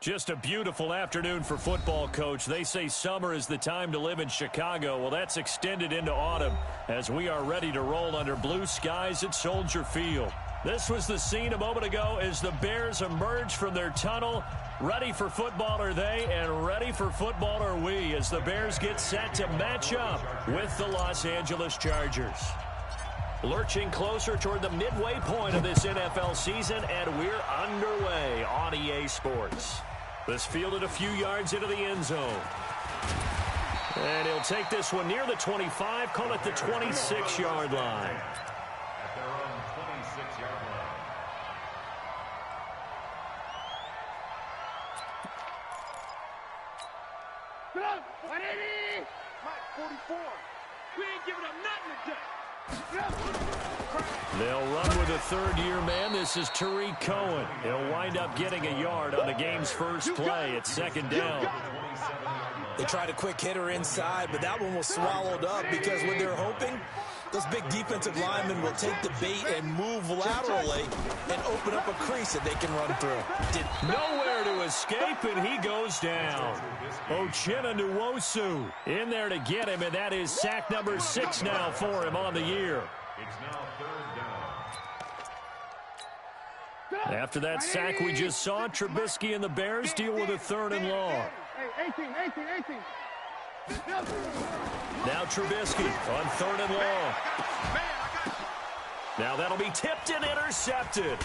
Just a beautiful afternoon for football, Coach. They say summer is the time to live in Chicago. Well, that's extended into autumn as we are ready to roll under blue skies at Soldier Field. This was the scene a moment ago as the Bears emerge from their tunnel. Ready for football are they, and ready for football are we as the Bears get set to match up with the Los Angeles Chargers. Lurching closer toward the midway point of this NFL season, and we're underway on EA Sports. This fielded a few yards into the end zone. And he'll take this one near the 25, call it the 26-yard line. At their own 26-yard line. Get up! 180! Mike, 44. We ain't giving up nothing today. They'll run with a third-year man. This is Tariq Cohen. He'll wind up getting a yard on the game's first play at second down. They tried a quick hitter inside, but that one was swallowed up because what they're hoping, those big defensive linemen will take the bait and move laterally and open up a crease that they can run through. Nowhere to escape, and he goes down. Uchenna Nwosu in there to get him, and that is sack number 6 now for him on the year. It's now third down. After that sack we just saw, Trubisky and the Bears deal with a third and long. 18. Now Trubisky on third and long. Now that'll be tipped and intercepted.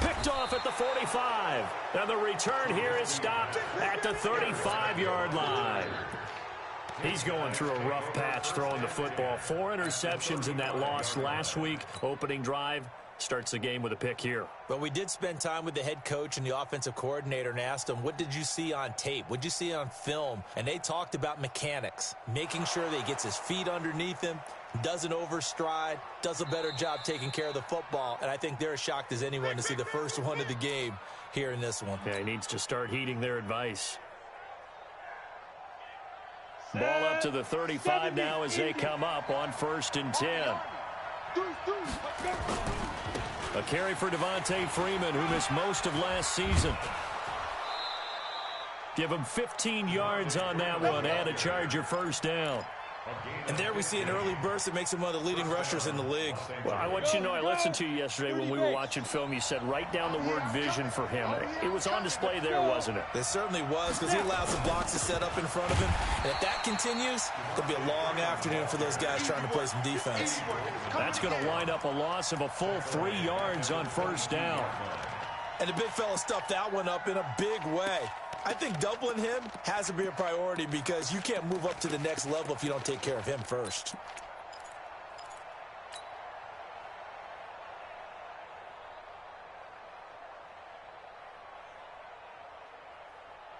Picked off at the 45. And the return here is stopped at the 35-yard line. He's going through a rough patch throwing the football. 4 interceptions in that loss last week. Opening drive starts the game with a pick here. But we did spend time with the head coach and the offensive coordinator and asked them, what did you see on tape? What did you see on film? And they talked about mechanics, making sure that he gets his feet underneath him, doesn't overstride, does a better job taking care of the football. And I think they're as shocked as anyone to see the first one of the game here in this one. Yeah, he needs to start heeding their advice. Ball up to the 35 now as they come up on 1st and 10. A carry for Devontae Freeman, who missed most of last season. Give him 15 yards on that one and a Charger first down. And there we see an early burst that makes him one of the leading rushers in the league. Well, I want you to know, I listened to you yesterday when we were watching film. You said write down the word vision for him. It was on display there, wasn't it? It certainly was, because he allows the blocks to set up in front of him. And if that continues, it'll be a long afternoon for those guys trying to play some defense. That's going to wind up a loss of a full 3 yards on first down. And the big fella stuffed that one up in a big way. I think doubling him has to be a priority because you can't move up to the next level if you don't take care of him first.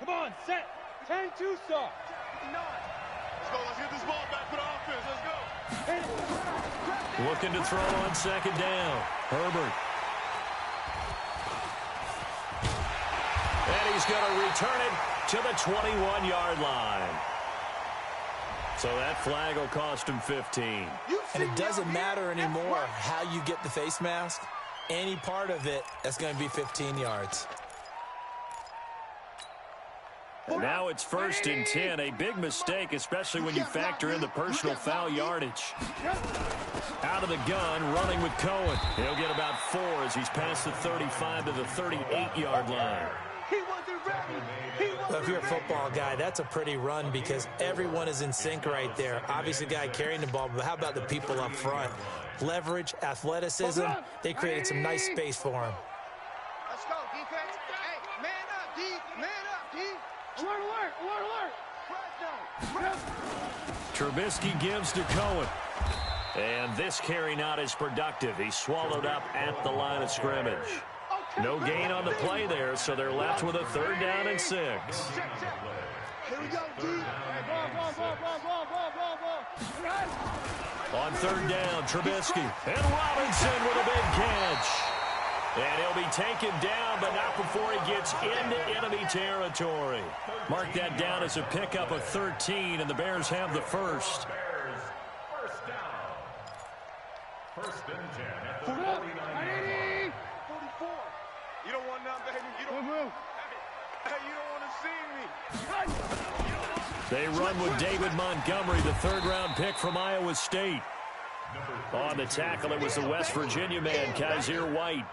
Come on, set. 10-2 start. 9. Let's go. Let's get this ball back for the offense. Let's go. Looking to throw on second down. Herbert. And he's going to return it to the 21-yard line. So that flag will cost him 15. And it doesn't matter anymore how you get the face mask. Any part of it, that's going to be 15 yards. And now it's 1st and 10. A big mistake, especially when you factor in the personal foul yardage. Out of the gun, running with Cohen. He'll get about 4 as he's past the 35 to the 38-yard line. He wasn't ready. Well, if you're a football guy, that's a pretty run because everyone is in sync right there. Obviously, the guy carrying the ball, but how about the people up front? Leverage, athleticism, they created some nice space for him. Let's go, defense. Hey, man up, D. Man up, D. Alert. Trubisky gives to Cohen. And this carry not as productive. He's swallowed up at the line of scrimmage. No gain on the play there, so they're left with a 3rd down and 6. Here we go, D. On 3rd down, Trubisky. And Robinson with a big catch. And he'll be taken down, but not before he gets into enemy territory. Mark that down as a pickup of 13, and the Bears have the first. First down. 1st and 10 at the 49-yard line. 44. You don't want none, baby. You don't. Hey, you don't want to see me. They run with David Montgomery, the third-round pick from Iowa State. On the tackle, it was the West Virginia man, Kaiser White.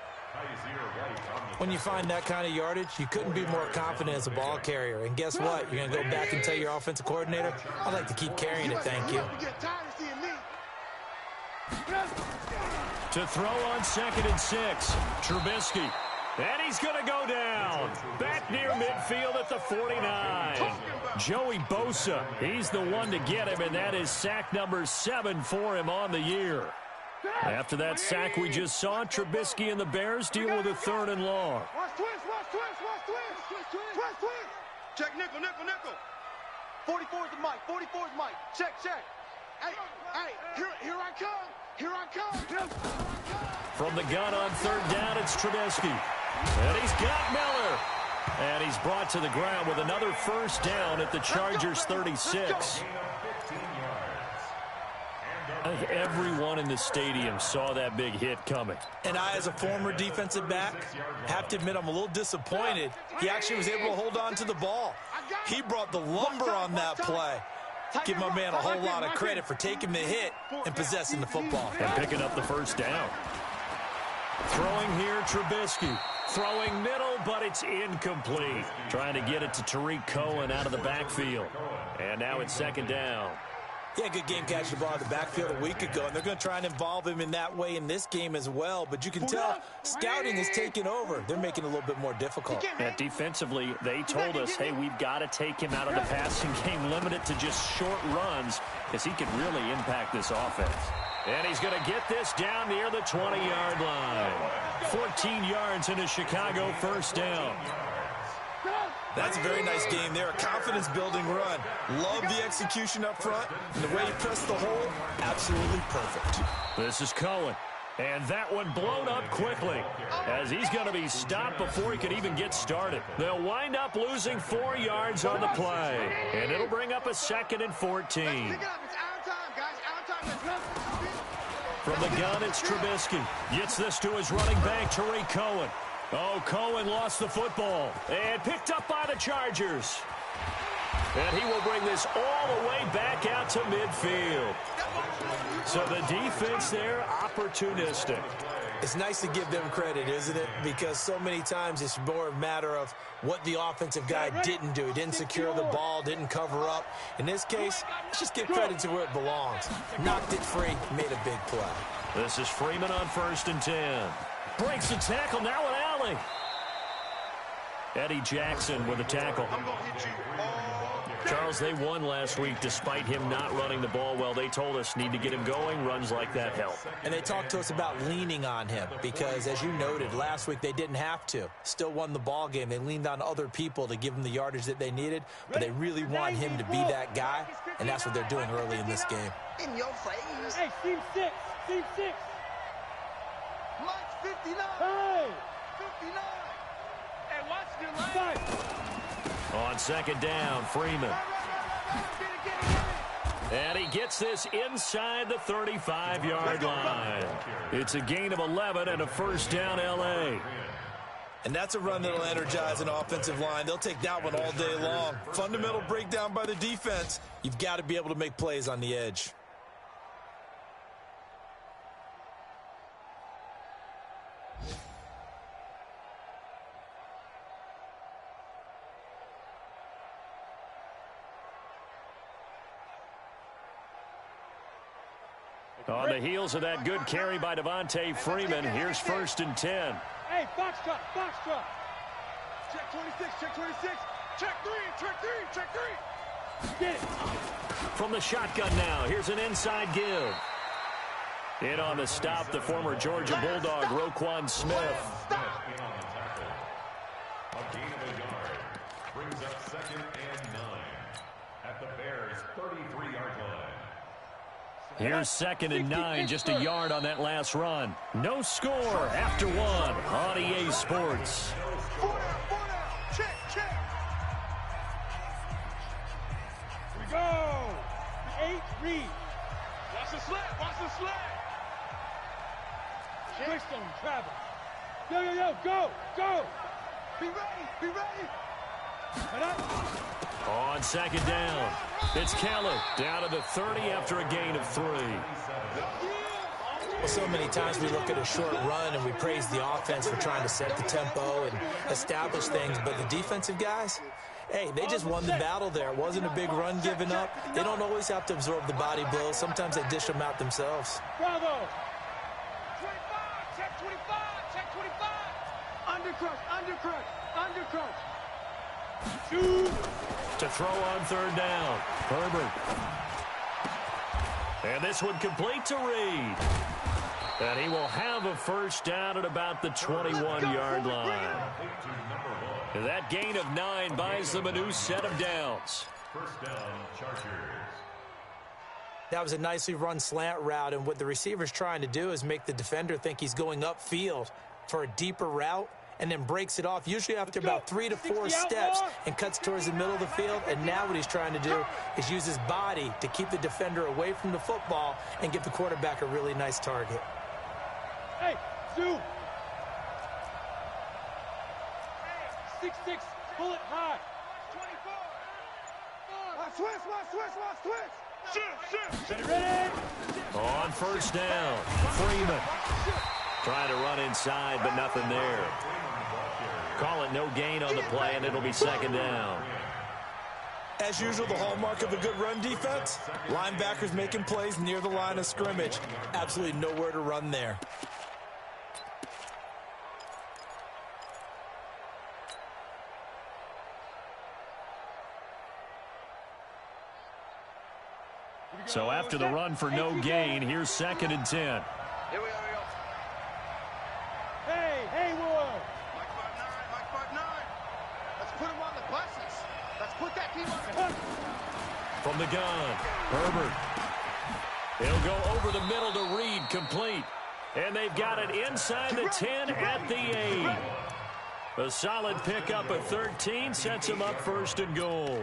When you find that kind of yardage, you couldn't be more confident as a ball carrier. And guess what? You're going to go back and tell your offensive coordinator, I'd like to keep carrying it, thank you. To throw on 2nd and 6, Trubisky. And he's going to go down. Back near midfield at the 49. Joey Bosa, he's the one to get him, and that is sack number 7 for him on the year. After that sack we just saw, Trubisky and the Bears deal with a 3rd and long. Watch twist. Check nickel. 44's the mic. 44's mic. Check. Hey, here I come. From the gun on 3rd down, it's Trubisky. And he's got Miller. And he's brought to the ground with another 1st down at the Chargers' 36. I think everyone in the stadium saw that big hit coming. And I, as a former defensive back, have to admit I'm a little disappointed. He actually was able to hold on to the ball. He brought the lumber on that play. Give my man a whole lot of credit for taking the hit and possessing the football. And picking up the 1st down. Throwing here, Trubisky. Throwing middle, but it's incomplete. Trying to get it to Tariq Cohen out of the backfield. And now it's 2nd down. He had a good game catching the ball in the backfield a week ago, and they're going to try and involve him in that way in this game as well. But you can tell scouting is taking over. They're making it a little bit more difficult. And defensively, they told us, hey, we've got to take him out of the passing game, limit it to just short runs, because he can really impact this offense. And he's going to get this down near the 20-yard line. 14 yards in a Chicago 1st down. That's a very nice game there. A confidence-building run. Love the execution up front. And the way he pressed the hole, absolutely perfect. This is Cohen. And that one blown up quickly as he's going to be stopped before he could even get started. They'll wind up losing 4 yards on the play. And it'll bring up a 2nd and 14. From the gun, it's Trubisky. Gets this to his running back, Tariq Cohen. Oh, Cohen lost the football and picked up by the Chargers. And he will bring this all the way back out to midfield. So the defense there, opportunistic. It's nice to give them credit, isn't it? Because so many times it's more a matter of what the offensive guy didn't do. He didn't secure the ball, didn't cover up. In this case, let's just give credit to where it belongs. Knocked it free, made a big play. This is Freeman on 1st and 10. Breaks the tackle, now an alley. Eddie Jackson with a tackle. Charles, they won last week despite him not running the ball well. They told us need to get him going. Runs like that help. And they talked to us about leaning on him because, as you noted, last week they didn't have to. Still won the ball game. They leaned on other people to give them the yardage that they needed, but they really want him to be that guy, and that's what they're doing early in this game. In your face. Hey, team 6. Mike's 59. Hey. 59. Hey, watch your line. On 2nd down, Freeman. And he gets this inside the 35-yard line. It's a gain of 11 and a 1st down, L.A. And that's a run that'll energize an offensive line. They'll take that one all day long. Fundamental breakdown by the defense. You've got to be able to make plays on the edge. On the heels of that good carry by Devontae Freeman, here's 1st and 10. Hey, box truck. Check 26, check 26. Check 3. Get it. From the shotgun now, here's an inside give. In on the stop, the former Georgia Bulldog, Roquan Smith. A gain of a yard brings up 2nd and 9 at the Bears' 33-yard line. Here's 2nd and 9, just a yard on that last run. No score after 1 on EA Sports. 4 down. Check. We go. 8 read. Watch the sled. Twist on Travis. Yo, go. Be ready. On second down, it's Kelly down to the 30 after a gain of 3. Well, so many times we look at a short run and we praise the offense for trying to set the tempo and establish things, but the defensive guys, hey, they just won the battle there. It wasn't a big run given up. They don't always have to absorb the body blows. Sometimes they dish them out themselves. Bravo. 25, check 25, check 25. Undercrush. Shoot. To throw on third down, Herbert. And this one complete to Reed. And he will have a first down at about the 21-yard line. And that gain of 9 buys them a new set of downs. First down, Chargers. That was a nicely run slant route, and what the receiver's trying to do is make the defender think he's going upfield for a deeper route, and then breaks it off, usually after about 3 to 4 steps, and cuts towards the middle of the field. And now what he's trying to do is use his body to keep the defender away from the football and give the quarterback a really nice target. Hey, zoom. 6-6, pull it high. 24. Switch. Ready. On first down, Freeman. Trying to run inside, but nothing there. Call it no gain on the play, and it'll be second down. As usual, the hallmark of a good run defense, linebackers making plays near the line of scrimmage. Absolutely nowhere to run there. So after the run for no gain, here's second and 10. Here we go. Hey, Will. Mike 5'9". Let's put him on the buses. Let's put that team on the From the gun, Herbert. He'll go over the middle to Reed, complete. And they've got it inside the 10 at the 8. A solid pickup at 13 sets him up first and goal.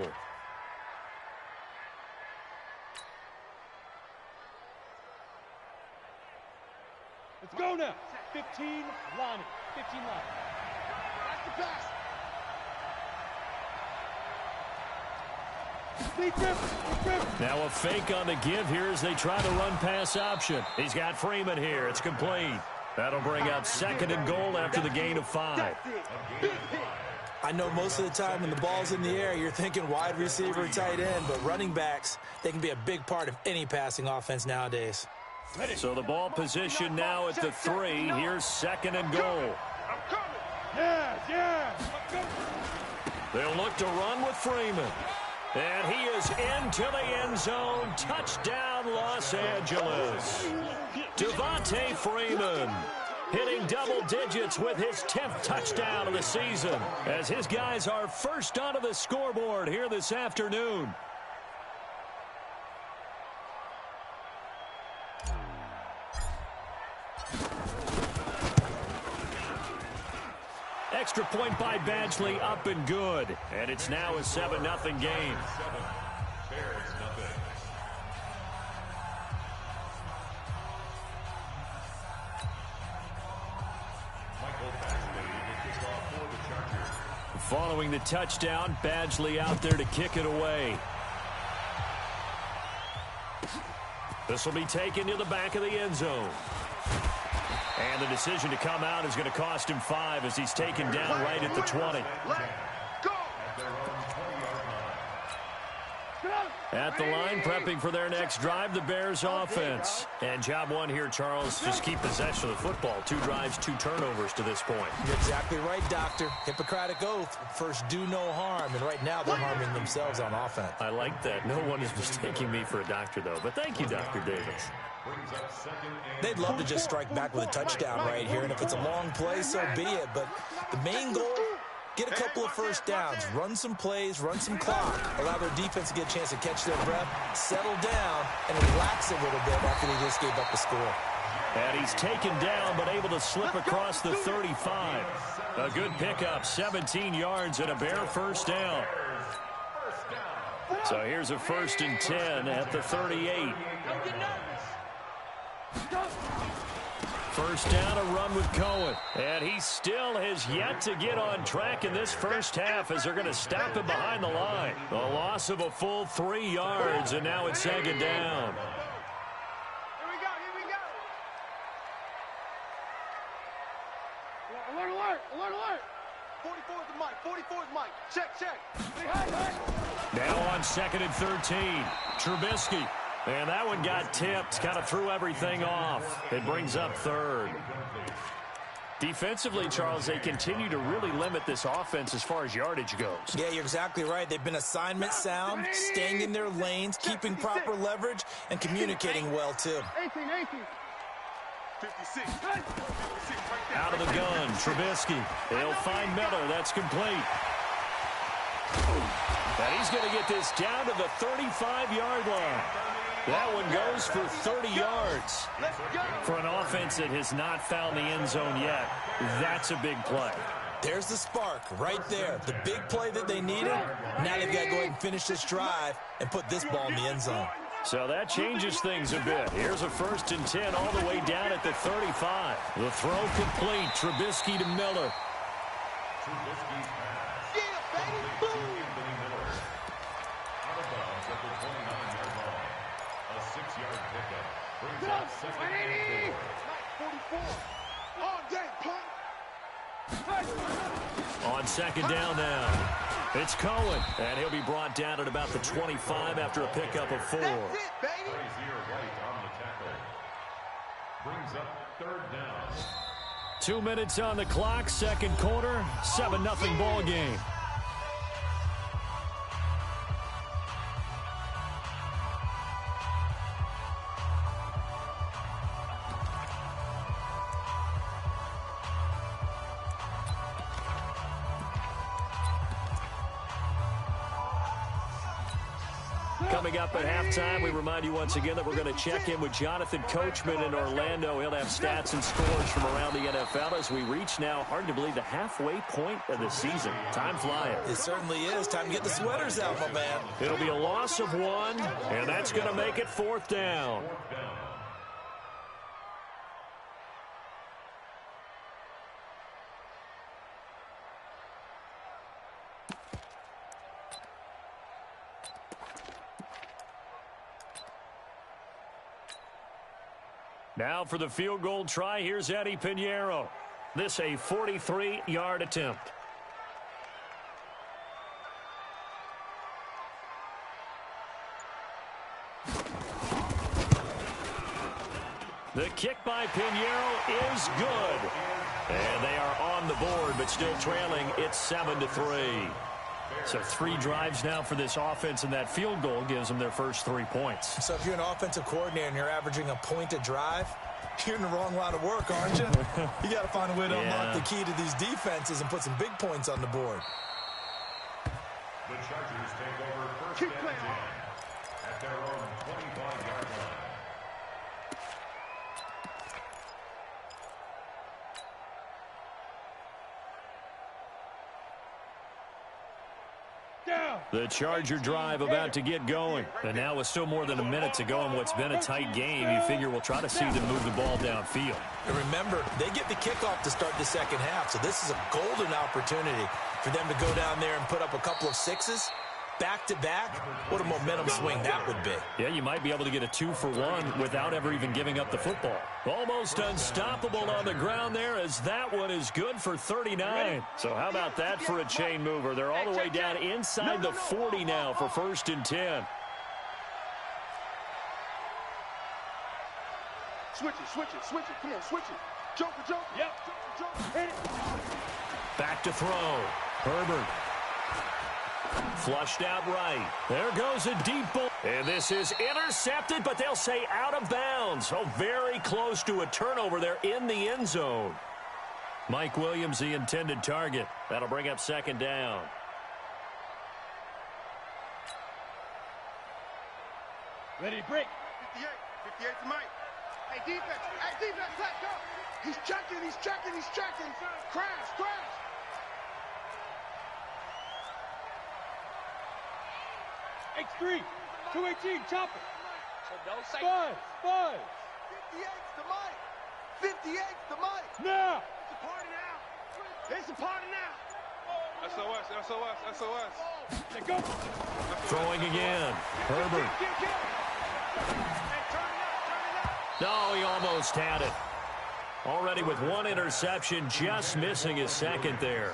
Let's go now. 15, Lonnie. 15 line. That's the pass. Now a fake on the give here as they try to run pass option. He's got Freeman here. It's complete. That'll bring up second and goal after the gain of 5. I know most of the time when the ball's in the air, you're thinking wide receiver, tight end, but running backs, they can be a big part of any passing offense nowadays. So the ball position now at the 3. Here's second and goal. Yeah. They'll look to run with Freeman. And he is into the end zone. Touchdown, Los Angeles. Devontae Freeman hitting double digits with his 10th touchdown of the season as his guys are first onto the scoreboard here this afternoon. Extra point by Badgley, up and good. And it's now a 7-0 game. Bears nothing. Michael Badgley will kick off for the Chargers. Following the touchdown, Badgley out there to kick it away. This will be taken to the back of the end zone. And the decision to come out is going to cost him 5 as he's taken down right at the 20. At the line, prepping for their next drive, the Bears offense. And job one here, Charles, just keep possession of the football. 2 drives, 2 turnovers to this point. You're exactly right, Doctor. Hippocratic oath. First, do no harm. And right now, they're harming themselves on offense. I like that. No one is mistaking me for a doctor, though. But thank you, Dr. Davis. They'd love to just strike back with a touchdown right here. And if it's a long play, so be it. But the main goal, get a couple of first downs, run some plays, run some clock, allow their defense to get a chance to catch their breath, settle down, and relax a little bit after they just gave up the score. And he's taken down, but able to slip across the 35. A good pickup, 17 yards and a Bear first down. So here's a 1st and 10 at the 38. First down, a run with Cohen. And he still has yet to get on track in this first half as they're going to stop him behind the line. A loss of a full 3 yards, and now it's second down. Here we go. Alert, alert, alert, alert. 44 is the mic. 44 is Mike. Check. Now on 2nd and 13. Trubisky. And that one got tipped. Kind of threw everything off. It brings up 3rd. Defensively, Charles, they continue to really limit this offense as far as yardage goes. Yeah, you're exactly right. They've been assignment sound, staying in their lanes, keeping proper leverage, and communicating well, too. 18. 56. Out of the gun, Trubisky. They'll find Miller. That's complete. And he's going to get this down to the 35-yard line. That one goes for 30 yards. For an offense that has not found the end zone yet, that's a big play. There's the spark right there. The big play that they needed. Now they've got to go ahead and finish this drive and put this ball in the end zone. So that changes things a bit. Here's a 1st and 10 all the way down at the 35. The throw complete. Trubisky to Miller. Trubisky's pass. Yeah, baby. Boom. Anthony Miller. Out of bounds at the 29-yard line. A 6-yard pickup. Brings up 2nd and 4. 44. All day, punt. On 2nd down now. It's Cohen, and he'll be brought down at about the 25 after a pickup of 4. That's it, baby. Frazier right on the tackle. Brings up 3rd down. 2 minutes on the clock, 2nd quarter, 7-0 ball game. Coming up at halftime, we remind you once again that we're going to check in with Jonathan Coachman in Orlando. He'll have stats and scores from around the NFL as we reach now, hard to believe, the halfway point of the season. Time flying. It certainly is. Time to get the sweaters out, my man. It'll be a loss of 1, and that's going to make it 4th down. Now for the field goal try, here's Eddie Pinheiro. This a 43-yard attempt. The kick by Pinheiro is good. And they are on the board, but still trailing. It's 7-3. So 3 drives now for this offense, and that field goal gives them their first 3 points. So if you're an offensive coordinator and you're averaging a point a drive, you're in the wrong line of work, aren't you? You got to find a way to unlock the key to these defenses and put some big points on the board. The Chargers take over 1st and 10 at their own 25-yard line. The Charger drive about to get going. And now with still more than a minute to go in what's been a tight game, you figure we'll try to see them move the ball downfield. And remember, they get the kickoff to start the second half, so this is a golden opportunity for them to go down there and put up a couple of 6s. Back-to-back, what a momentum swing that would be. Yeah, you might be able to get a 2-for-1 without ever even giving up the football. Almost unstoppable on the ground there as that one is good for 39. So how about that for a chain mover? They're all the way down inside the 40 now for 1st and 10. Switch it. Come on, switch it. Joker. Yep. Joker. Hit it. Back to throw. Herbert. Flushed out right. There goes a deep ball. And this is intercepted, but they'll say out of bounds. Oh, very close to a turnover there in the end zone. Mike Williams, the intended target. That'll bring up 2nd down. Ready to break. 58 to Mike. Hey, defense, let's go. He's checking. Crash. X3, 218, chop it. So don't say Spud. 58 to Mike. 58's the mic. Now. It's a party now. It's a party now. SOS, SOS, SOS. Let go. Throwing again. Herbert. Hey, turn it up. No, he almost had it. Already with one interception, just missing his second there.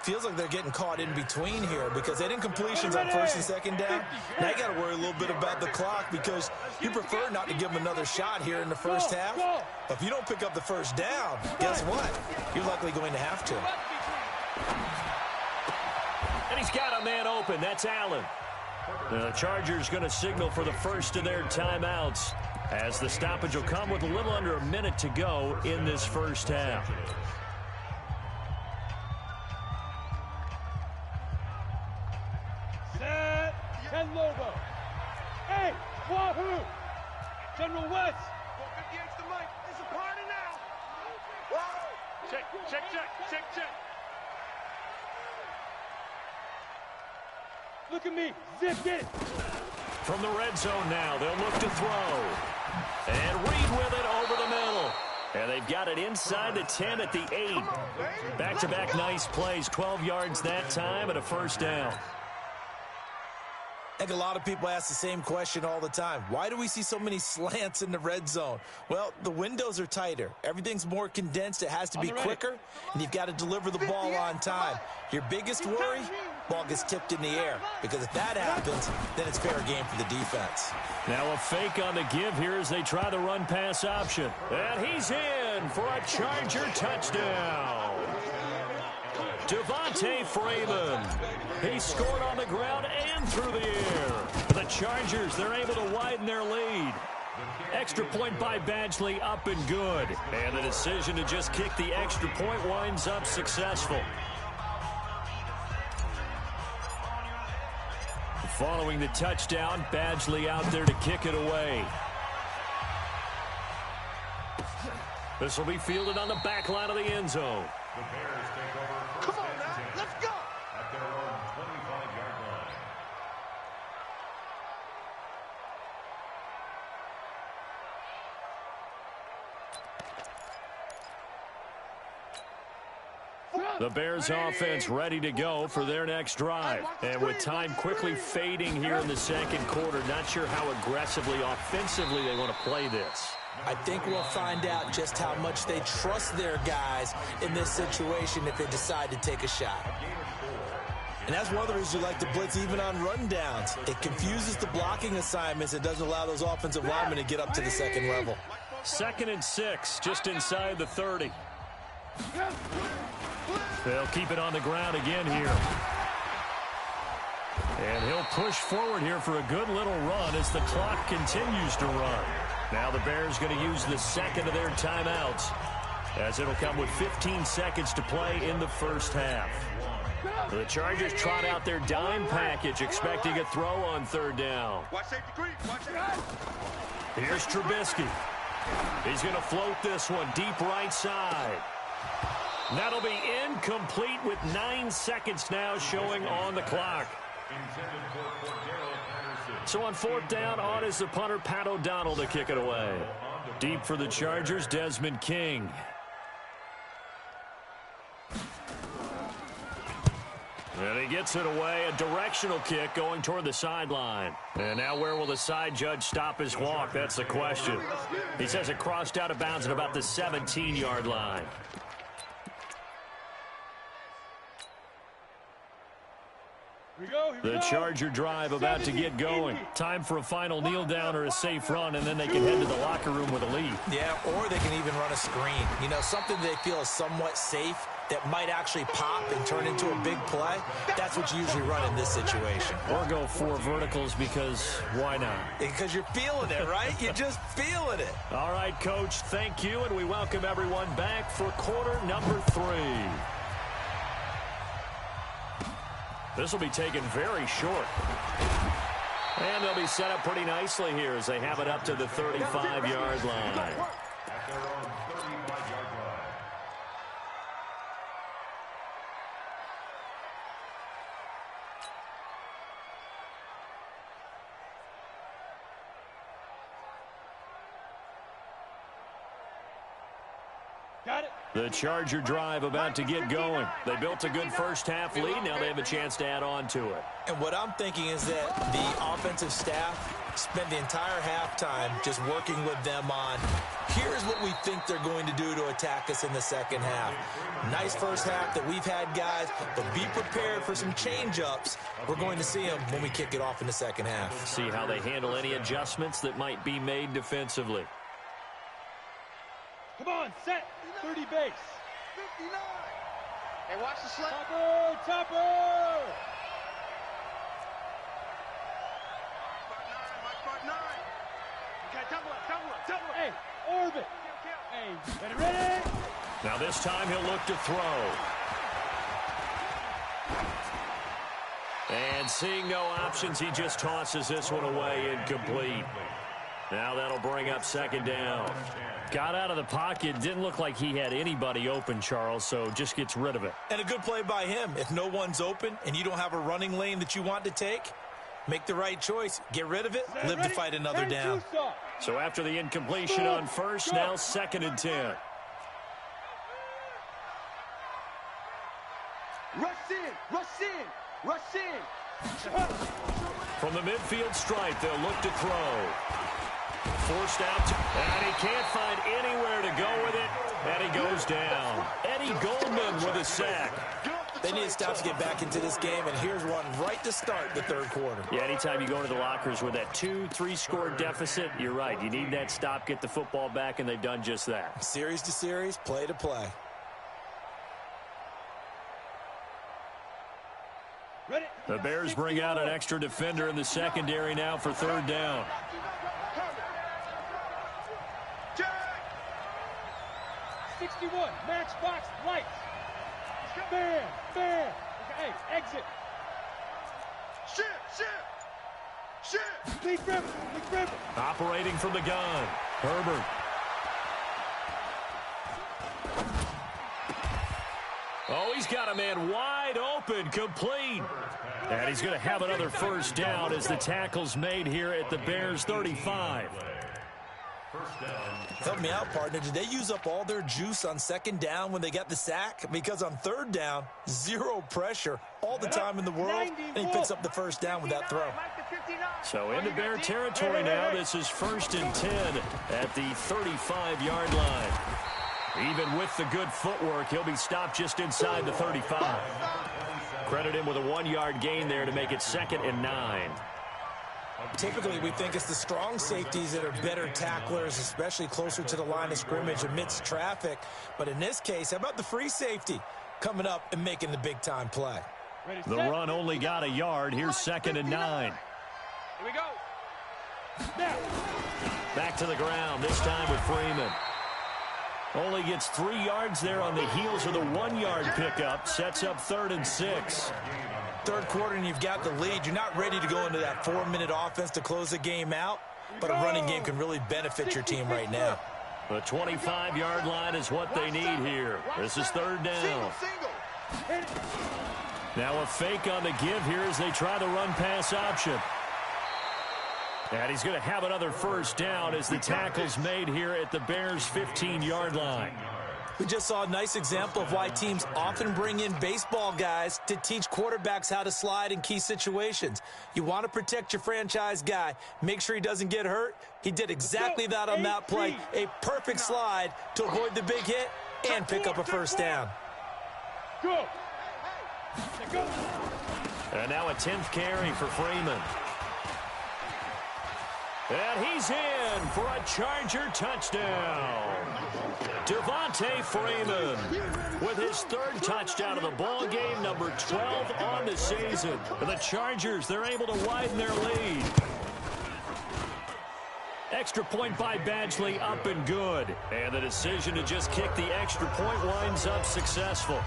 Feels like they're getting caught in between here because they didn't completions on first and second down. Now you got to worry a little bit about the clock because you prefer not to give them another shot here in the first half. But if you don't pick up the first down, guess what? You're likely going to have to. And he's got a man open. That's Allen. The Chargers going to signal for the first of their timeouts as the stoppage will come with a little under a minute to go in this first half. Set and logo. Hey, Wahoo! General West. 58's the mic. It's a party now. Whoa. Check. Look at me. Zip it. From the red zone now, they'll look to throw. And Reed with it over the middle. And they've got it inside the 10 at the 8. Back-to-back nice plays, 12 yards that time and a first down. I think a lot of people ask the same question all the time. Why do we see so many slants in the red zone? Well, the windows are tighter. Everything's more condensed. It has to be quicker, and you've got to deliver the ball on time. Your biggest worry, ball gets tipped in the air, because if that happens, then it's fair game for the defense. Now a fake on the give here as they try the run-pass option. And he's in for a Charger touchdown. Devontae Freeman. He scored on the ground and through the air. The Chargers, they're able to widen their lead. Extra point by Badgley up and good. And the decision to just kick the extra point winds up successful. Following the touchdown, Badgley out there to kick it away. This will be fielded on the back line of the end zone. The Bears take over Come first on and now. 10 Let's go. at their own 25-yard line. The Bears offense ready to go for their next drive. And with time quickly fading here in the second quarter, not sure how aggressively, offensively they want to play this. I think we'll find out just how much they trust their guys in this situation if they decide to take a shot. And that's one of the reasons you like to blitz even on rundowns. It confuses the blocking assignments. It doesn't allow those offensive linemen to get up to the second level. 2nd and 6, just inside the 30. They'll keep it on the ground again here. And he'll push forward here for a good little run as the clock continues to run. Now the Bears going to use the second of their timeouts as it'll come with 15 seconds to play in the first half. The Chargers trot out their dime package, expecting a throw on 3rd down. Watch safety creep. Watch it. Here's Trubisky. He's going to float this one deep right side. That'll be incomplete with 9 seconds now showing on the clock. So on 4th down, on is the punter, Pat O'Donnell, to kick it away. Deep for the Chargers, Desmond King. And he gets it away, a directional kick going toward the sideline. And now where will the side judge stop his walk? That's the question. He says it crossed out of bounds at about the 17-yard line. The Charger drive about to get going. Time for a final kneel down or a safe run, and then they can head to the locker room with a lead. Yeah, or they can even run a screen. You know, something they feel is somewhat safe that might actually pop and turn into a big play. That's what you usually run in this situation. Or go 4 verticals because why not? Because you're feeling it, right? You're just feeling it. All right, Coach, thank you, and we welcome everyone back for quarter number 3. This will be taken very short. And they'll be set up pretty nicely here as they have it up to the 35-yard line. At their own 35-yard line. The Charger drive about to get going. They built a good first-half lead. Now they have a chance to add on to it. And what I'm thinking is that the offensive staff spent the entire halftime just working with them on, here's what we think they're going to do to attack us in the second half. Nice first half that we've had, guys, but be prepared for some change-ups. We're going to see them when we kick it off in the second half. See how they handle any adjustments that might be made defensively. Come on, set. 30 base. 59. Hey, watch the slip. Topper! Mark 9. Okay, double up. Hey, orbit. Hey, ready? Now this time he'll look to throw. And seeing no options, he just tosses this one away incomplete. Now that'll bring up second down. Got out of the pocket. Didn't look like he had anybody open, Charles, so just gets rid of it. And a good play by him. If no one's open and you don't have a running lane that you want to take, make the right choice. Get rid of it. Live to fight another down. So after the incompletion on first, now 2nd and 10. Rush in. From the midfield stripe, they'll look to throw. Forced out, and he can't find anywhere to go with it, and he goes down. Eddie Goldman with a sack. They need to stop to get back into this game, and here's one right to start the third quarter. Yeah, anytime you go into the lockers with that 2-3 score deficit, you're right. You need that stop, get the football back, and they've done just that. Series to series, play to play. The Bears bring out an extra defender in the secondary now for 3rd down. 61, matchbox lights. Bam. Hey, exit. Shit. Lead River. Operating from the gun, Herbert. Oh, he's got a man wide open, complete. And he's going to have another first down as the tackle's made here at the Bears' 35. Help me out, partner. Did they use up all their juice on 2nd down when they got the sack? Because on 3rd down, 0 pressure all the time in the world, and he picks up the first down with that throw. So into Bear territory now. This is 1st and 10 at the 35-yard line. Even with the good footwork, he'll be stopped just inside the 35. Credit him with a 1-yard gain there to make it 2nd and 9. Typically, we think it's the strong safeties that are better tacklers, especially closer to the line of scrimmage amidst traffic. But in this case, how about the free safety coming up and making the big-time play? The run only got a yard. Here's 2nd and 9. Here we go. Back to the ground, this time with Freeman. Only gets 3 yards there on the heels of the 1-yard pickup. Sets up 3rd and 6. Third quarter and you've got the lead. You're not ready to go into that 4-minute offense to close the game out, but a running game can really benefit your team right now. The 25-yard line is what they need here. This is 3rd down. Now a fake on the give here as they try the run-pass option. And he's going to have another first down as the tackle's made here at the Bears' 15-yard line. We just saw a nice example of why teams often bring in baseball guys to teach quarterbacks how to slide in key situations. You want to protect your franchise guy. Make sure he doesn't get hurt. He did exactly that on that play. A perfect slide to avoid the big hit and pick up a first down. Go. And now a 10th carry for Freeman. And he's in for a Charger touchdown. Devontae Freeman with his 3rd touchdown of the ball game, number 12 on the season. And the Chargers, they're able to widen their lead. Extra point by Badgley, up and good. And the decision to just kick the extra point winds up successful.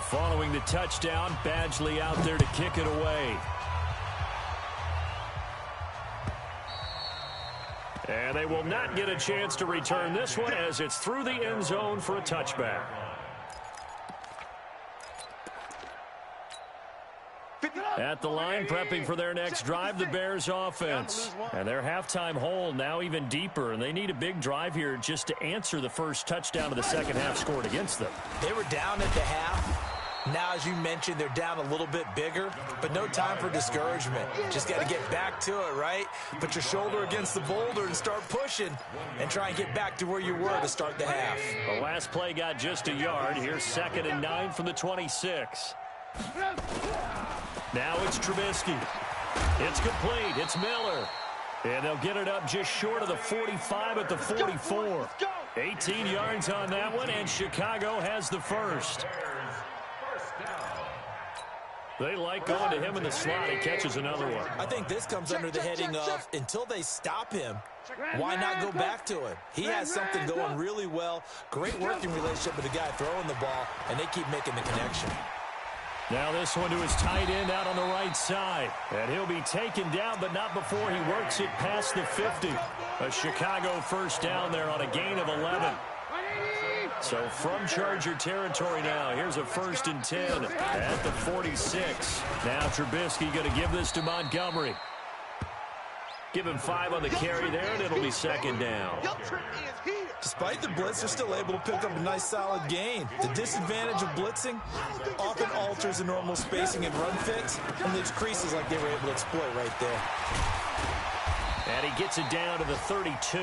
Following the touchdown, Badgley out there to kick it away. And they will not get a chance to return this one as it's through the end zone for a touchback. At the line, prepping for their next drive, the Bears offense. And their halftime hole now even deeper, and they need a big drive here just to answer the first touchdown of the second half scored against them. They were down at the half. Now, as you mentioned, they're down a little bit bigger, but no time for discouragement. Just got to get back to it, right? Put your shoulder against the boulder and start pushing and try and get back to where you were to start the half. The last play got just a yard. Here's 2nd and 9 from the 26. Now it's Trubisky. It's complete. It's Miller. And they'll get it up just short of the 45 at the 44. 18 yards on that one, and Chicago has the first. They like going to him in the slot. He catches another one. I think this comes under the heading of, until they stop him, why not go back to him? He has something going really well. Great working relationship with the guy throwing the ball, and they keep making the connection. Now this one to his tight end out on the right side. And he'll be taken down, but not before he works it past the 50. A Chicago first down there on a gain of 11. So from Charger territory now, here's a 1st and 10 at the 46. Now Trubisky going to give this to Montgomery. Give him 5 on the carry there, and it'll be 2nd down. Despite the blitz, they're still able to pick up a nice solid gain. The disadvantage of blitzing often alters the normal spacing and run fits, and leaves creases like they were able to exploit right there. And he gets it down to the 32.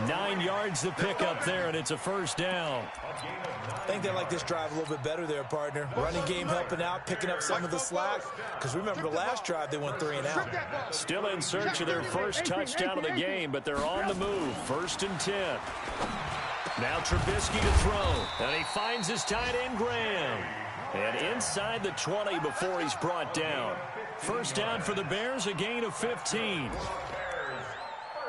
9 yards to pick up there, and it's a first down. I think they like this drive a little bit better there, partner. Running game helping out, picking up some of the slack. Because remember, the last drive, they went 3 and out. Still in search of their first touchdown of the game, but they're on the move. 1st and 10. Now Trubisky to throw, and he finds his tight end, Graham. And inside the 20 before he's brought down. First down for the Bears, a gain of 15.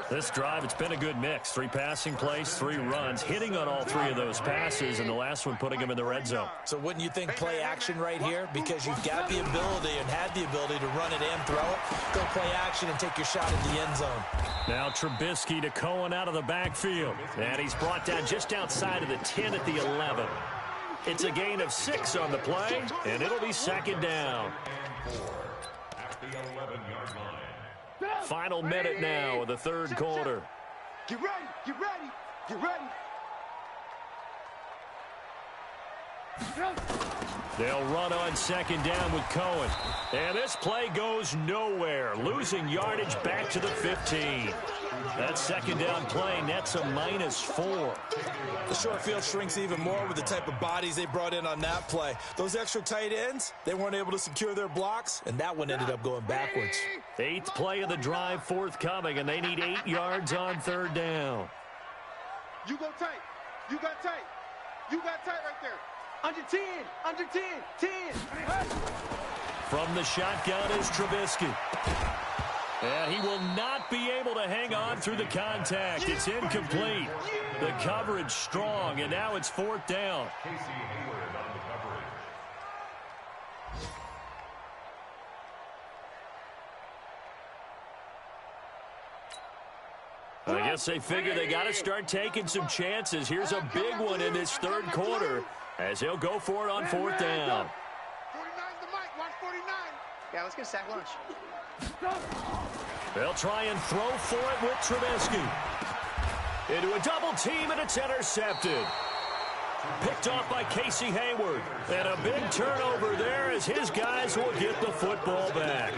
This drive, it's been a good mix. 3 passing plays, 3 runs, hitting on all 3 of those passes, and the last one putting him in the red zone. So wouldn't you think play action right here? Because you've got the ability and had the ability to run it and throw it. Go play action and take your shot at the end zone. Now Trubisky to Cohen out of the backfield. And he's brought down just outside of the 10 at the 11. It's a gain of 6 on the play, and it'll be 2nd down. At the 11-yard line. Final minute now of the 3rd quarter. Get ready, get ready, get ready. They'll run on 2nd down with Cohen. And this play goes nowhere. Losing yardage back to the 15. That 2nd down play nets a -4. The short field shrinks even more with the type of bodies they brought in on that play. Those extra tight ends, they weren't able to secure their blocks, and that one ended up going backwards. 8th play of the drive forthcoming, and they need 8 yards on 3rd down. You go tight. You got tight. You got tight right there. Under 10, under 10, 10. From the shotgun is Trubisky. And he will not be able to hang on through the contact. It's incomplete. The coverage strong, and now it's 4th down. Casey Hayward on the coverage. I guess they figure they got to start taking some chances. Here's a big one in this 3rd quarter as he'll go for it on 4th down. 49's the mic. Watch 49. Yeah, let's get a sack lunch. They'll try and throw for it with Trubisky. Into a double team, and it's intercepted. Picked off by Casey Hayward. And a big turnover there as his guys will get the football back.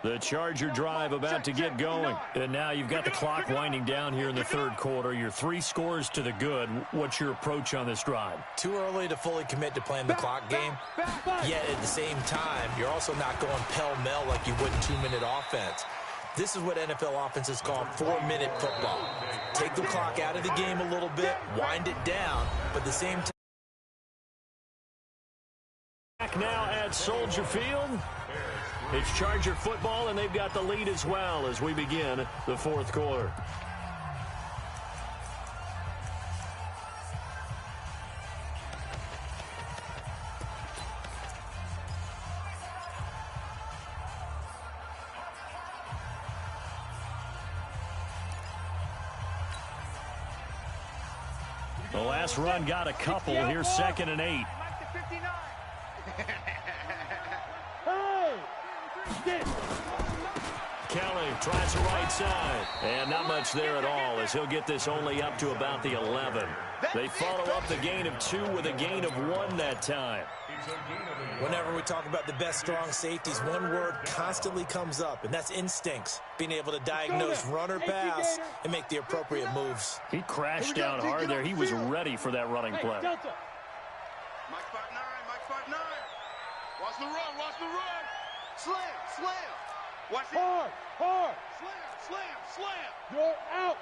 The Charger drive about to get going. And now you've got the clock winding down here in the 3rd quarter. You're 3 scores to the good. What's your approach on this drive? Too early to fully commit to playing the clock game. Yet at the same time, you're also not going pell-mell like you would in 2-minute offense. This is what NFL offenses call 4-minute football. Take the clock out of the game a little bit, wind it down, but at the same time. Back now at Soldier Field. It's Charger football, and they've got the lead as well as we begin the 4th quarter. The last run got a couple. Here's 2nd and 8. Kelly tries the right side. And not much there at all, as he'll get this only up to about the 11. They follow up the gain of 2 with a gain of 1 that time. Whenever we talk about the best strong safeties, one word constantly comes up, and that's instincts. Being able to diagnose run or pass and make the appropriate moves. He crashed down hard there. He was ready for that running play. Mike 5'9", Mike 5'9". Watch the run, watch the run. Slam, slam. Watch it. Hard, hard. Slam, slam, slam. You're out.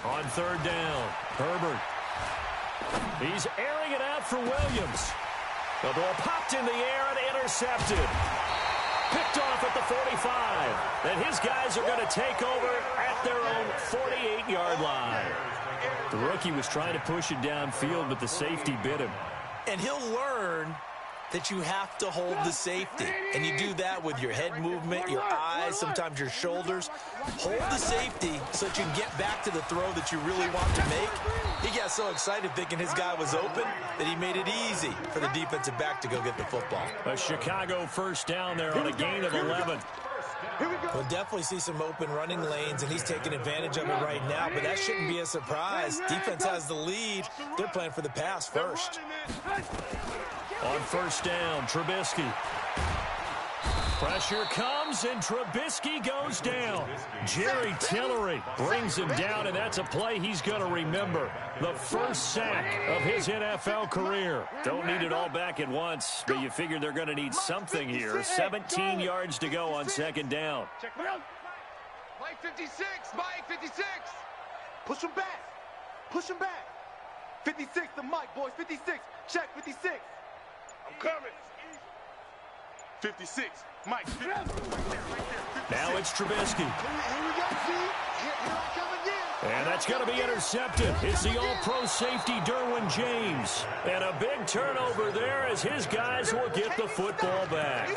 On 3rd down, Herbert. He's airing it out for Williams. The ball popped in the air and intercepted. Picked off at the 45. And his guys are going to take over at their own 48-yard line. The rookie was trying to push it downfield, but the safety bit him. And he'll learn that you have to hold the safety. And you do that with your head movement, your eyes, sometimes your shoulders. Hold the safety so that you can get back to the throw that you really want to make. He got so excited thinking his guy was open that he made it easy for the defensive back to go get the football. A Chicago first down there on a gain of 11. We'll definitely see some open running lanes, and he's taking advantage of it right now, but that shouldn't be a surprise. Defense has the lead. They're playing for the pass first. On 1st down, Trubisky. Pressure comes, and Trubisky goes down. Jerry Tillery brings him down, and that's a play he's going to remember. The first sack of his NFL career. Don't need it all back at once, but you figure they're going to need something here. 17 yards to go on 2nd down. Mike 56, Mike 56. Push him back. Push him back. 56 to Mike, boys. 56. Check 56. I'm coming. 56. Mike. 50. Right there. Now it's Trubisky. Here we go, see? Here I come again. And that's going to be intercepted. It's the all-pro safety, Derwin James. And a big turnover there as his guys will get the football back.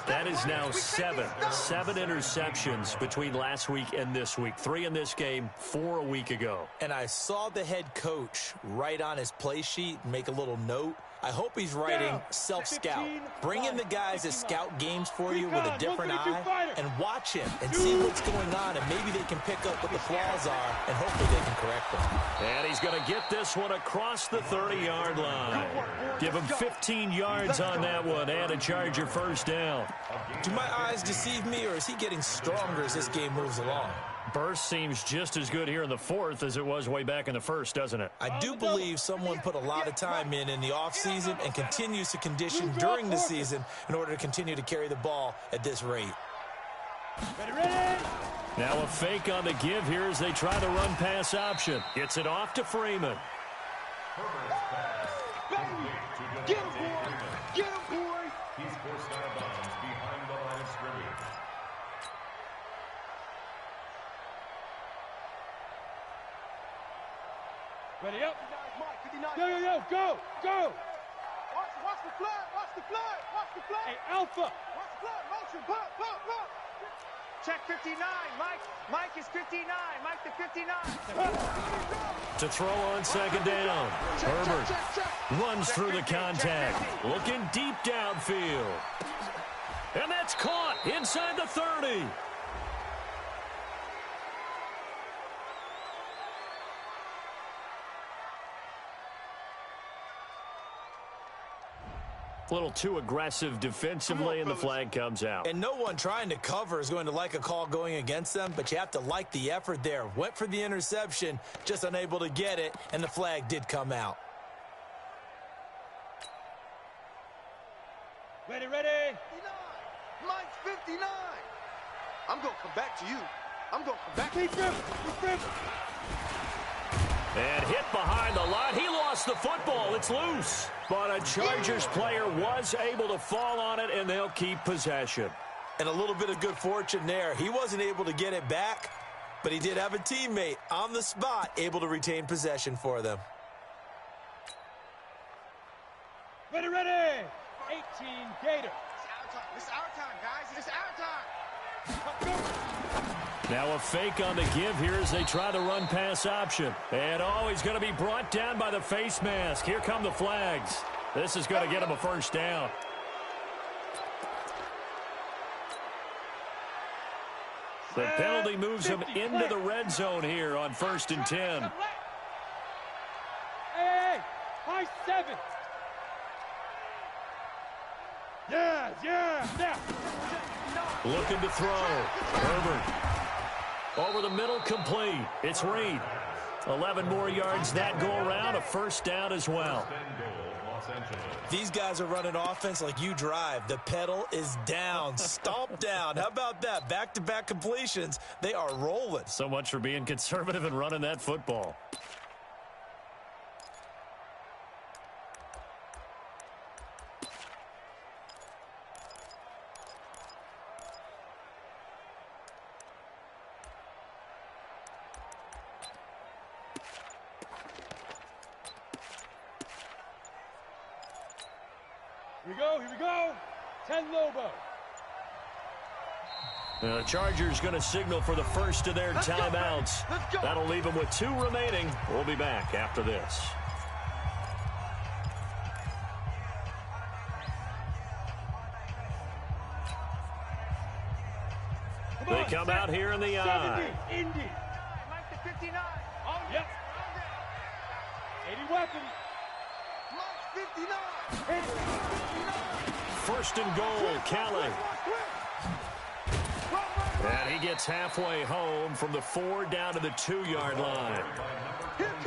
That is now 7 interceptions between last week and this week. 3 in this game, 4 a week ago. And I saw the head coach write on his play sheet and make a little note. I hope he's writing self-scout. Bring in the guys that scout games for you with a different eye and watch him and see what's going on, and maybe they can pick up what the flaws are, and hopefully they can correct them. And he's going to get this one across the 30-yard line. Give him 15 yards on that one and a Charger first down. Do my eyes deceive me, or is he getting stronger as this game moves along? Burst seems just as good here in the 4th as it was way back in the 1st, doesn't it? I do believe someone put a lot of time in the offseason and continues to condition during the season in order to continue to carry the ball at this rate. Now a fake on the give here as they try the run-pass option. Gets it off to Freeman. Get him, boy. Get him, boy. He's forced out of bounds behind the line of scrimmage. Ready up. Yo, go, go. Watch the flood, watch the flood, watch the flood. Hey, Alpha. Watch the flood, motion, pump. Check 59, Mike is 59, Mike the 59. To throw on 2nd down. Herbert runs through the contact. Looking deep downfield. And that's caught inside the 30. A little too aggressive defensively, and the flag comes out. And no one trying to cover is going to like a call going against them, but you have to like the effort there. Went for the interception, just unable to get it, and the flag did come out. Ready. 59. Mike's 59. I'm going to come back to you. I'm going to come back. Keep him. And hit behind the line. He lost the football. It's loose. But a Chargers player was able to fall on it, and they'll keep possession. And a little bit of good fortune there. He wasn't able to get it back, but he did have a teammate on the spot able to retain possession for them. Ready. 18 Gator. It's our time, guys. It's our time. Now a fake on the give here as they try the run-pass option. And, he's going to be brought down by the face mask. Here come the flags. This is going to get him a first down. The penalty moves him into the red zone here on 1st and 10. Hey, high 7. Yeah. Looking to throw. Herbert. Over the middle, complete. It's Reed. 11 more yards that go around. A first down as well. These guys are running offense like you drive. The pedal is down. Stomp down. How about that? Back-to-back completions. They are rolling. So much for being conservative and running that football. Here we go. 10 Lobo. The Chargers going to signal for the first of their timeouts. That'll leave them with 2 remaining. We'll be back after this. They come out here in the eye. 70, Indy. 59. Oh, yep. 80 weapons. 59. 1st and goal, Kelly. And he gets halfway home from the 4 down to the 2-yard line.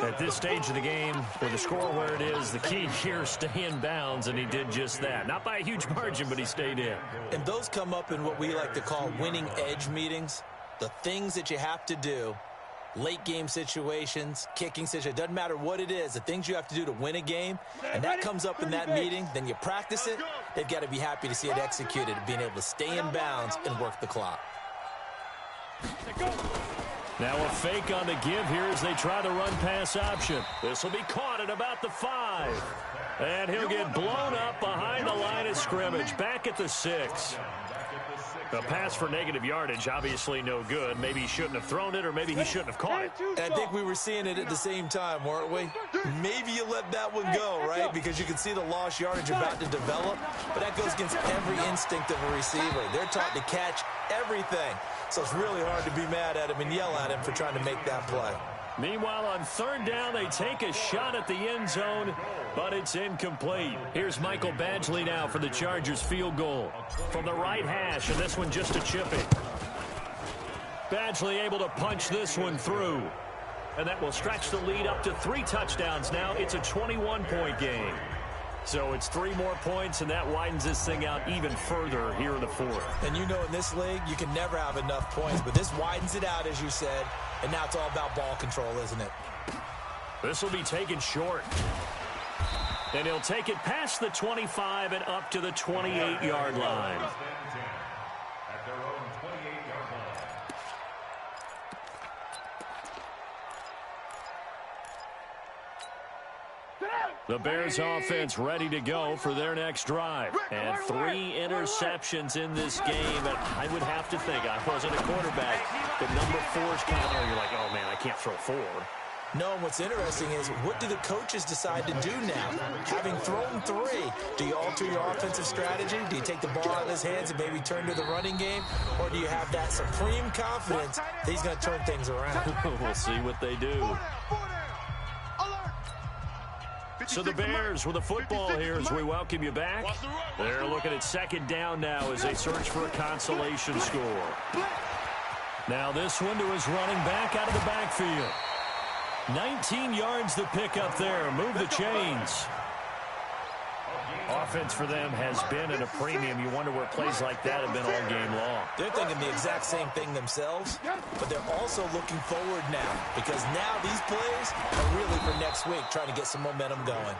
At this stage of the game, with the score where it is, the key here is stay in bounds, and he did just that. Not by a huge margin, but he stayed in. And those come up in what we like to call winning edge meetings. The things that you have to do. Late game situations, kicking situations, doesn't matter what it is, the things you have to do to win a game, and that comes up in that meeting, then you practice it, they've got to be happy to see it executed, being able to stay in bounds and work the clock. Now a fake on the give here as they try the run-pass option. This will be caught at about the 5. And he'll get blown up behind the line of scrimmage, back at the 6. A pass for negative yardage, obviously no good. Maybe he shouldn't have thrown it, or maybe he shouldn't have caught it. And I think we were seeing it at the same time, weren't we? Maybe you let that one go, right? Because you can see the lost yardage about to develop. But that goes against every instinct of a receiver. They're taught to catch everything. So it's really hard to be mad at him and yell at him for trying to make that play. Meanwhile, on 3rd down, they take a shot at the end zone, but it's incomplete. Here's Michael Badgley now for the Chargers field goal. From the right hash, and this one just a chip in. Badgley able to punch this one through. And that will stretch the lead up to 3 touchdowns now. It's a 21-point game. So it's 3 more points, and that widens this thing out even further here in the 4th. And you know in this league, you can never have enough points, but this widens it out, as you said, and now it's all about ball control, isn't it? This will be taken short. And he'll take it past the 25 and up to the 28-yard line. At their own 28-yard line. The Bears offense ready to go for their next drive. And 3 interceptions in this game. And I would have to think, I wasn't a quarterback, but number 4 is kind of, you're like, oh man, I can't throw 4. No, and what's interesting is, what do the coaches decide to do now? Having thrown 3, do you alter your offensive strategy? Do you take the ball out of his hands and maybe turn to the running game? Or do you have that supreme confidence that he's going to turn things around? We'll see what they do. So the Bears with the football here as we welcome you back. They're looking at 2nd down now as they search for a consolation score. Now this one to his running back out of the backfield. 19 yards to pick up there. Move the chains. Offense for them has been at a premium. You wonder where plays like that have been all game long. They're thinking the exact same thing themselves, but they're also looking forward now, because now these plays are really for next week, trying to get some momentum going.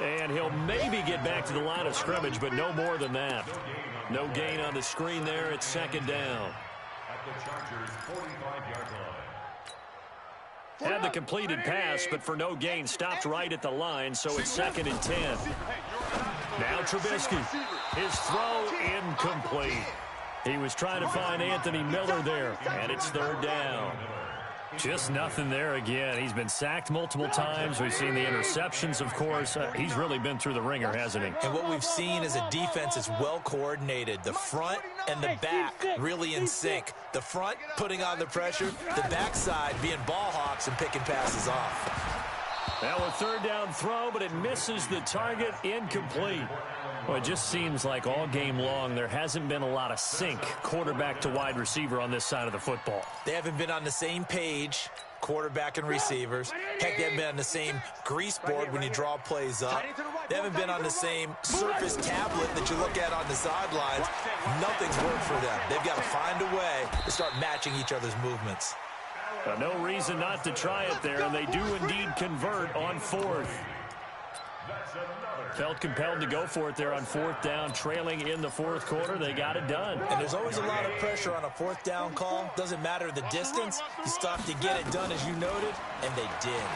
And he'll maybe get back to the line of scrimmage, but no more than that. No gain on the screen there. It's 2nd down. At the Chargers' 45-yard line. Had the completed pass, but for no gain, stopped right at the line, so it's 2nd and 10. Now Trubisky. His throw incomplete. He was trying to find Anthony Miller there, and it's third down. Just nothing there again. He's been sacked multiple times. We've seen the interceptions, of course. He's really been through the ringer, hasn't he? And what we've seen is a defense that's well coordinated. The front and the back really in sync. The front putting on the pressure, the backside being ball hawks and picking passes off. Now a third down throw, but it misses the target, incomplete. Well, it just seems like all game long there hasn't been a lot of sync quarterback to wide receiver on this side of the football. They haven't been on the same page, quarterback and receivers. Heck, they haven't been on the same grease board when you draw plays up. They haven't been on the same surface tablet that you look at on the sidelines. Nothing's worked for them. They've got to find a way to start matching each other's movements. No reason not to try it there, and they do indeed convert on fourth. Felt compelled to go for it there on fourth down, trailing in the fourth quarter. They got it done. And there's always a lot of pressure on a fourth down call. Doesn't matter the distance. You stop to get it done, as you noted, and they did.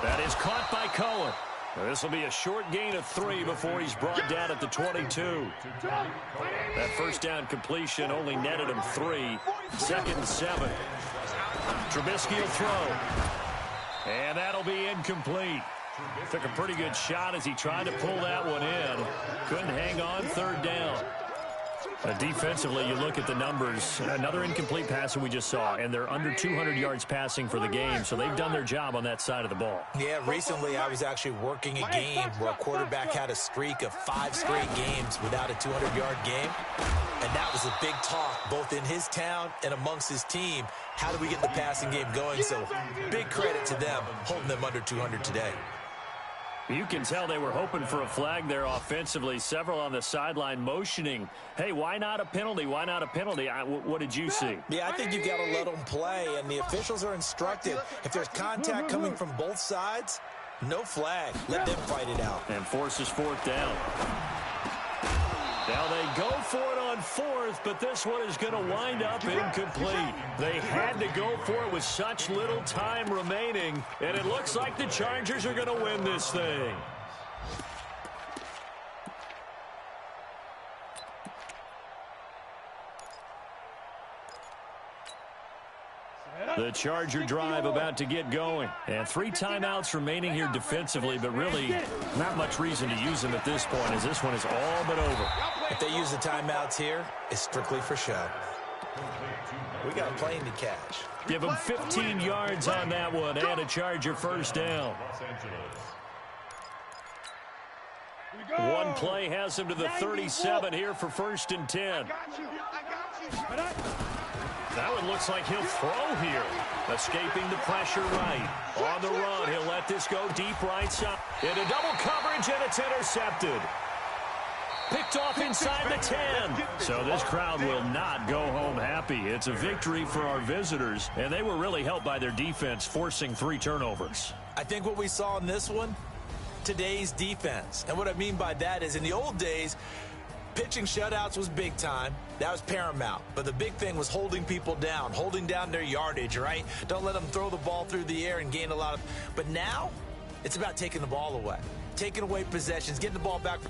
That is caught by Cohen. This will be a short gain of 3 before he's brought down at the 22. That first down completion only netted him 3. 2nd and 7. Trubisky will throw. And that'll be incomplete. Took a pretty good shot as he tried to pull that one in. Couldn't hang on, third down. Defensively, you look at the numbers. Another incomplete pass that we just saw, and they're under 200 yards passing for the game, so they've done their job on that side of the ball. Yeah, recently I was actually working a game where a quarterback had a streak of 5 straight games without a 200-yard game, and that was a big talk both in his town and amongst his team. How do we get the passing game going? So big credit to them, holding them under 200 today. You can tell they were hoping for a flag there offensively. Several on the sideline motioning, hey, why not a penalty? Why not a penalty? What did you see? Yeah, I think you've got to let them play, and the officials are instructed. If there's contact coming from both sides, no flag. Let them fight it out. And forces fourth down. Now they go for it on fourth, but this one is going to wind up incomplete. They had to go for it with such little time remaining, and it looks like the Chargers are going to win this thing. The Charger drive about to get going. And 3 timeouts remaining here defensively, but really not much reason to use them at this point, as this one is all but over. If they use the timeouts here, it's strictly for show. We got a plane to catch. Give them 15 yards on that one and a Charger first down. One play has him to the 37 here for 1st and 10. That one looks like he'll throw here. Escaping the pressure right. On the run, he'll let this go deep right side. Into double coverage, and it's intercepted. Picked off inside the 10. So this crowd will not go home happy. It's a victory for our visitors, and they were really helped by their defense, forcing 3 turnovers. I think what we saw in this one, today's defense. And what I mean by that is in the old days, pitching shutouts was big time. That was paramount. But the big thing was holding people down, holding down their yardage, right? Don't let them throw the ball through the air and gain a lot of... But now, it's about taking the ball away, taking away possessions, getting the ball back...